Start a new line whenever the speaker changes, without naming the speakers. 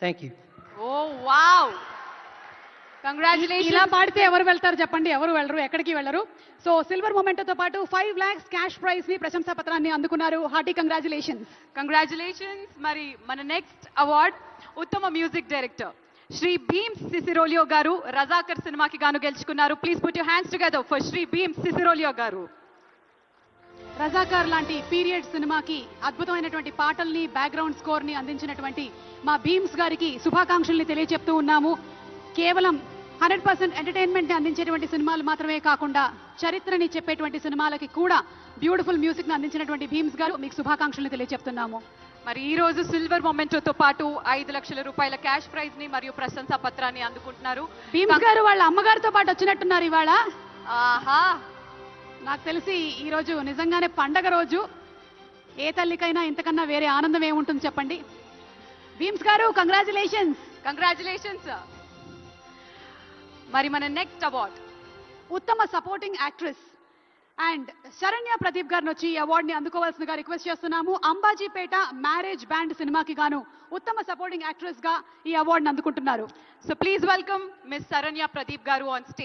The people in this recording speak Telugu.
Thank you.
Oh wow, congratulation.
ఇలా పాడితే ఎవరు వెళ్తారు చెప్పండి? ఎవరు వెళ్ళరు, ఎక్కడికి వెళ్ళరు. సో సిల్వర్ మొమెంటోతో పాటు 5 lakhs క్యాష్ ప్రైజ్ ని, ప్రశంసా పత్రాన్ని అందుకున్నారు. Hearty congratulations.
కంగ్రాచులేషన్స్. మరి మన నెక్స్ట్ అవార్డ్ ఉత్తమ మ్యూజిక్ డైరెక్టర్ శ్రీ భీమ్ సిసిరోలియో గారు రజాకర్ సినిమాకి గాను గెలుచుకున్నారు. Please put your hands together for Shri Bheem Ceciroleo గారు.
రజాకార్ లాంటి పీరియడ్ సినిమాకి అద్భుతమైనటువంటి పాటల్ని, బ్యాక్గ్రౌండ్ స్కోర్ ని అందించినటువంటి మా భీమ్స్ గారికి శుభాకాంక్షల్ని తెలియజెప్తూ ఉన్నాము. కేవలం 100% ఎంటర్టైన్మెంట్ ని అందించేటువంటి సినిమాలు మాత్రమే కాకుండా చరిత్రని చెప్పేటువంటి సినిమాలకి కూడా బ్యూటిఫుల్ మ్యూజిక్ ని అందించినటువంటి భీమ్స్ గారు మీకు శుభాకాంక్షల్ని తెలియజెప్తున్నాము.
మరి ఈ రోజు సిల్వర్ మొమెంటోతో పాటు 5 లక్షల రూపాయల క్యాష్ ప్రైజ్ ని మరియు ప్రశంసా పత్రాన్ని అందుకుంటున్నారు.
భీమ్స్ గారు వాళ్ళ అమ్మగారితో పాటు వచ్చినట్టున్నారు ఇవాళ.
ఆహా,
నాకు తెలిసి ఈ రోజు నిజంగానే పండగ రోజు. ఏ తల్లికైనా ఇంతకన్నా వేరే ఆనందం ఏముంటుంది చెప్పండి? భీమ్స్ గారు కంగ్రాచులేషన్స్.
కంగ్రాచులేషన్స్. మరి మన నెక్స్ట్ అవార్డ్
ఉత్తమ supporting actress and Saranya Pradeep గారిని వచ్చి ఈ అవార్డుని అందుకోవాల్సిందిగా రిక్వెస్ట్ చేస్తున్నాము. అంబాజీపేట మ్యారేజ్ బ్యాండ్ సినిమాకి గాను ఉత్తమ సపోర్టింగ్ యాక్ట్రెస్ గా ఈ అవార్డుని అందుకుంటున్నారు.
So please welcome miss Saranya Pradeep garu on stage.